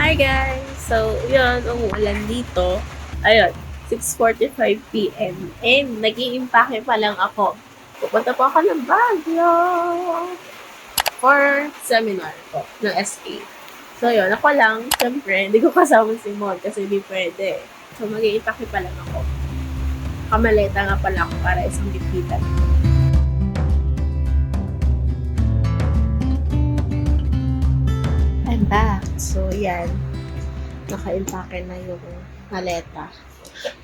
Hi guys! So, yun, umuulan dito. Ayun, 6:45 p.m. And nag-iimpake pa lang ako. Pupunta po ako ng Baguio for seminar po ng SK. So, yun, ako lang, syempre, hindi ko kasama si Mon kasi hindi pwede. So, mag-iimpake pa lang ako. Kamaleta nga pala ako para isang bitbitan. I'm back. So, yan. Naka-impake na yung maleta.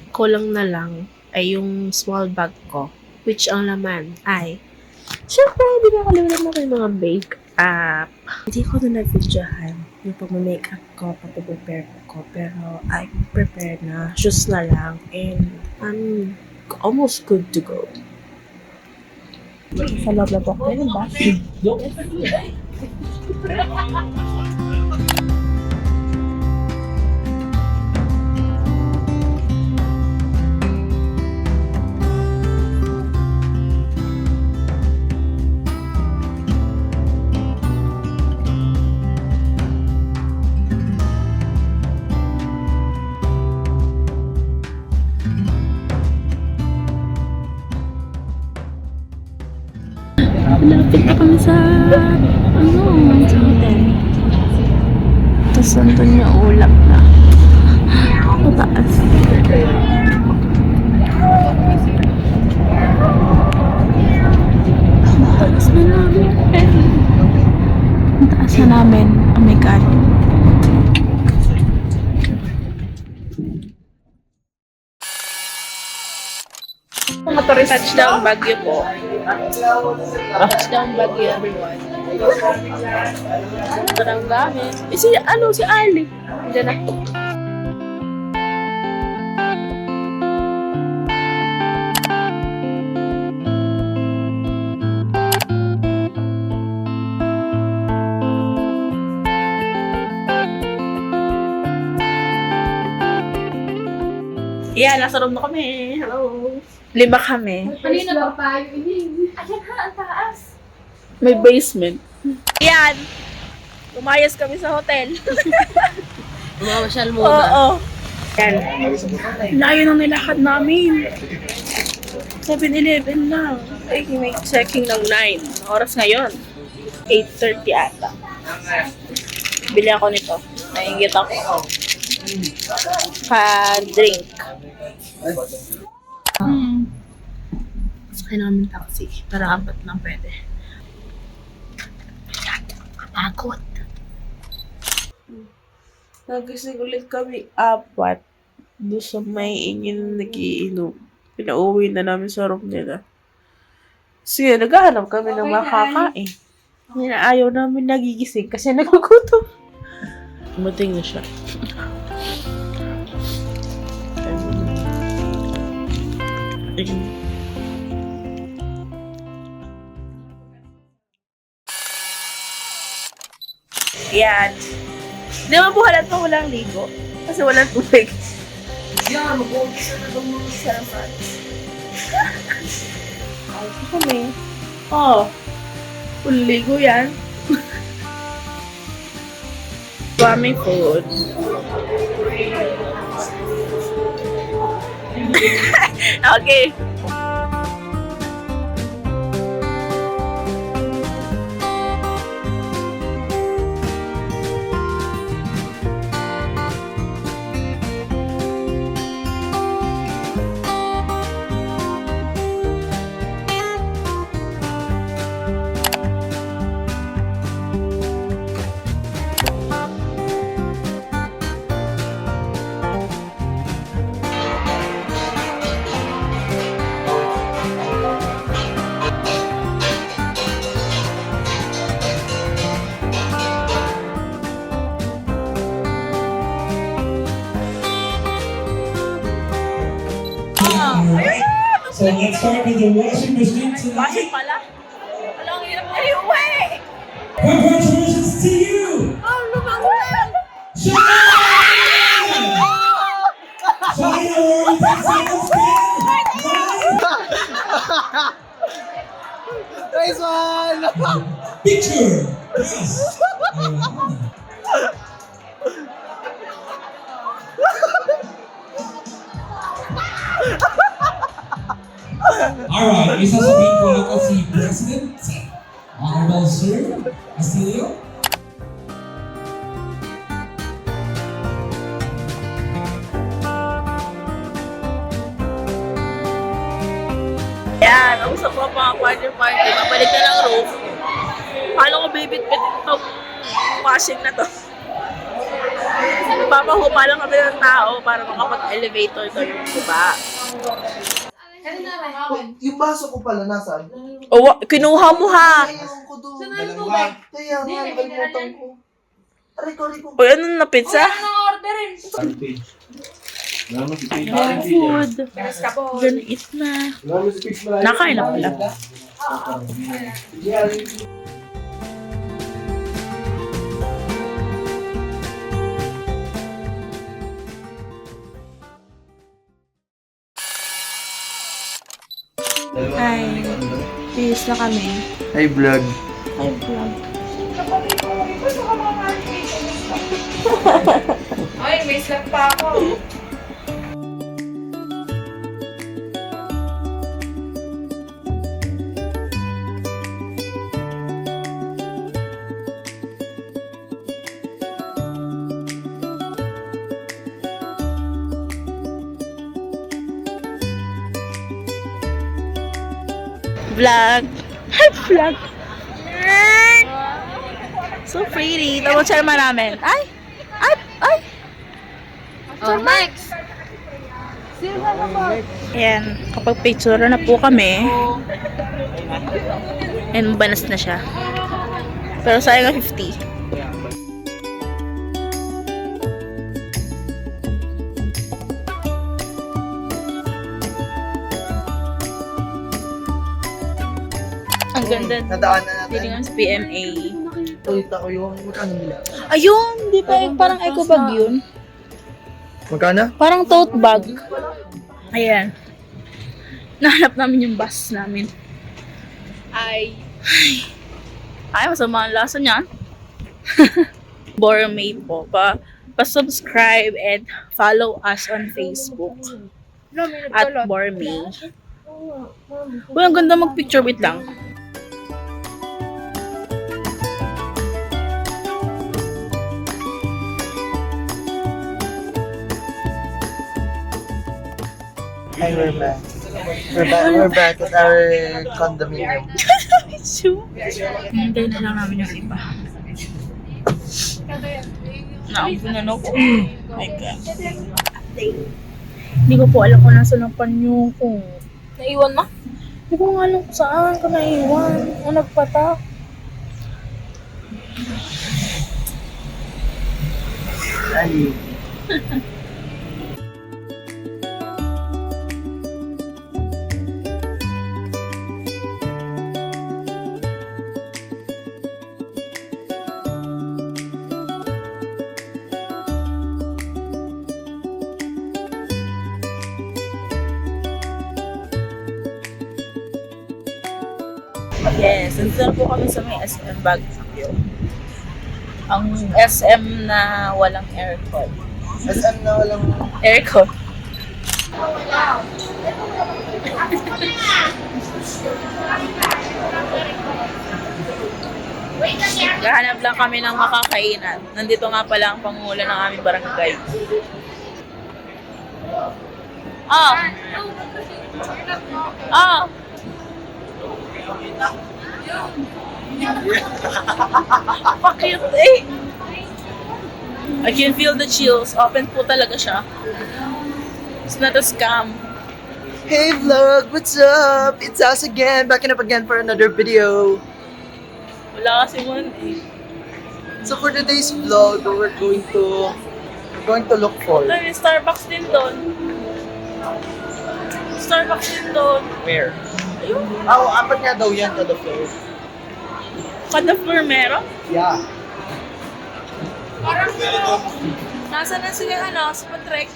Kulang na lang ay yung small bag ko. Which ang laman ay, syempre, hindi na nakalimutan na yung mga bake up. Hindi ko na na-videohan yung pag-makeup ko, pag-prepare ko. Pero I'm prepared na. Shoes na lang. And I'm almost good to go. Sa loob na po. Ayun ba? Malapit na kami sa sa hotel. Tapos nandun yung ulap na. Mataas. Mataas na namin. Mataas na namin. Oh my God. Motor touchdown Baguio po. Touchdown Baguio, everyone. Ito na ang gamit. Si Ali. Diyan na. Yeah, nasa room na kami. Hello. 5 kami. Kanina pa tayo ini. Ayan ha, ang taas. May basement. Yan. Umayos kami sa hotel. Umamasyal muna. Oo. Yan. Layo ng nilakad namin. 7-Eleven lang. Ay, may checking ng 9. Oras ngayon. 8:30 ata. Bili ako nito. Nainggit ako. Pa-drink. Sakay namin taxi. Para 4 lang pwede. Kapagod. Nagising ulit kami 4. Doon sa may ingin na nagiinom. Pinauwi na namin sa room nila. Sige, naghahanap kami ng makakain. Ayaw namin nagigising kasi nagugutom. Umating na siya. Yan. Hindi mabuhalat pa walang ligo. Kasi walang tubig. Yan, mag-umpisa na itong sarapan. Ayos na kami. Oh. Full ligo yan. Daming food. Okay. So let's start with the washing machine Bakit tonight. pala? Alam, ang hirap na iuwi! Congratulations to you! Oh, lumang! Shine! Shine over 10 seconds, 10, 9, Nice one! picture! Yes! May sasabihin ko lang si President, Honorable Sir Asilio. Yan, ang usap ko mga party. Mabalik na lang roof. Paano ko bibit-bit itong washing na to? Papahupa lang kami ng tao para makapag-elevator to yung diba? Yung baso ko pala, nasaan? O, kinuha mo ha! Ayaw ko doon. Dalawa. Kaya nga, nakalimutan ko. Aray ko. O, ano na pizza? Food. Gonna eat na. Nakain na pala. Ay, finish na kami. Hey, vlog. Ay, vlog. Ay, may slap pa ako. Vlog. Hi, vlog. So pretty. Tapos siya naman namin. Ay! Oh, next. Ayan. Kapag picture na po kami. And mabanas na siya. Pero sayang na 50. Ang ganda. Nadaanan natin. Titingnan sa PMA. Tulita ko yung magkano nila. Ayun! Di ba parang eco bag yun? Magkano? Parang tote bag. Ayan. Nahanap namin yung bus namin. Ay, masama ang lasa niya. Boromay po. Pa-subscribe and follow us on Facebook. At Boromay. Uy, ang ganda mag-picture. Wait lang. Hi, we're back. We're back at our condominium. Hintayin na lang namin yung iba. Naampunan ako. My God. Hindi ko po alam kung nasa ng panyo ko. Naiwan ma? Hindi ko nga alam kung saan ko naiwan. O nagpatak. Ay, Yes, nandito na po kami sa may SM Baguio. Ang SM na walang aircon. SM na walang... Aircon. Gahanap lang kami ng makakainan. Nandito nga pala ang pangulo ng aming barangay. Pakit eh. I can feel the chills. Open po talaga siya. It's not a scam. Hey vlog, what's up? It's us again, backing up again for another video. Wala kasi one eh. So for today's vlog, we're going to look for... May Starbucks din doon. Starbucks din doon. Where? Ayun. Oh, apat nga daw yan to the floor. Kada floor meron. Yeah. Nasa na sila sa Patrek.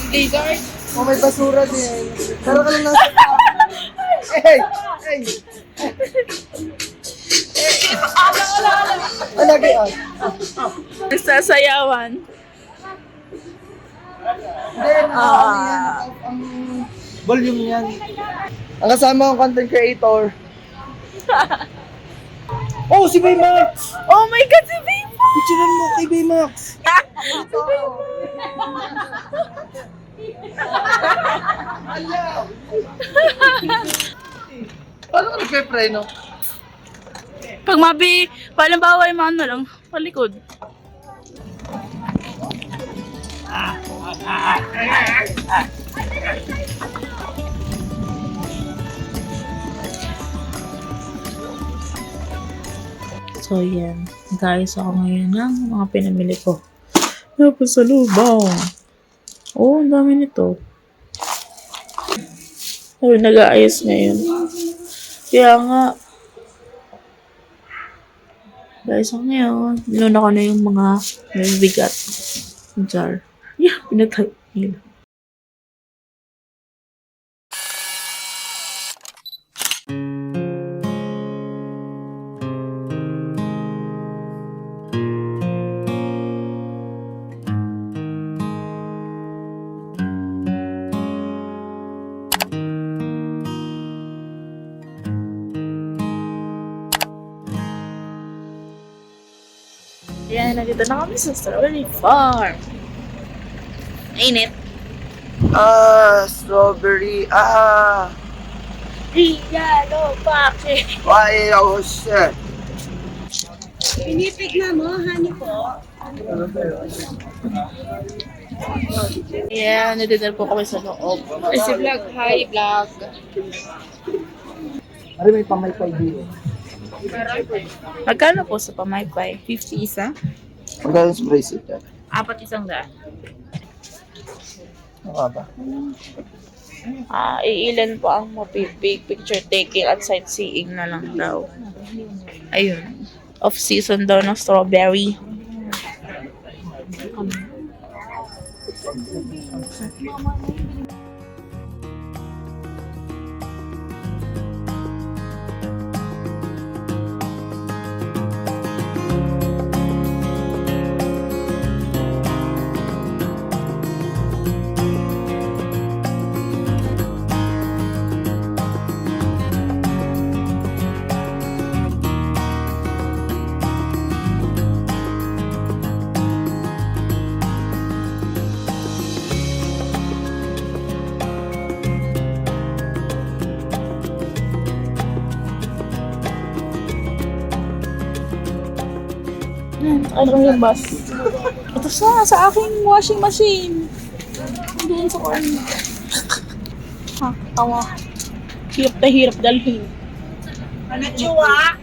Guard. Oh, may basura din. Pero ka lang nasa... Hey! Hey! Lagi ah. Nagsasayawan. Then, Volume yan. Ang kasama kong content creator. Oh, si Baymax! Oh my God, si Baby! Picturean mo kay Baymax. Paano ka nagpe-preno? Pag palimbawa yung mga ano lang, palikod. So, yan. Guys, ako ngayon ng mga pinamili ko. Tapos sa lubang. Oh, ang dami nito. Sabi, nag-aayos ngayon. Kaya nga, guys, ako ngayon, niluna ko na yung mga may bigat. Jar. Yeah, pinatay nila. Ayan, nandito na kami sa strawberry farm. Ainit. Strawberry. Yellow bakit? Why, oh shit. Ayan, nandito na po kami sa loob. Ay, si vlog. Hi, vlog. Ari, may pamaypay dito. Magkano po sa pamaypay? 50 isa? Magkano sa bracelet yan? 4 isang daan. Ano ka ba? Iilan po ang mapipig picture taking at sightseeing na lang daw. Ayun. Off-season daw ng strawberry. Ano yung bus? Ito sa aking washing machine. Doon sa corner. Tawa. Hirap na hirap dalhin. Ano chua?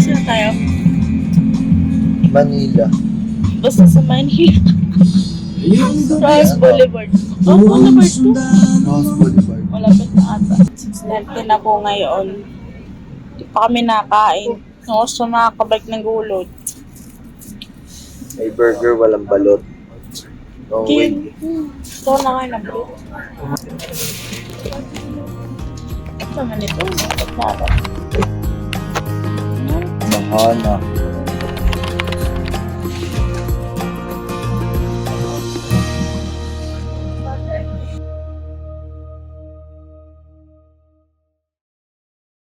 Saan tayo? Manila. Basta sa Manila. Rose Boulevard. Oh, Boulevard to. Rose Boulevard. Malapit na ata. 6:30 na po ngayon. Hindi pa kami nakain. No, so nakakabalik ng gulod. May burger, walang balot. No way. Ito na nga na bro. Ito naman ito. Ito na. Mahana.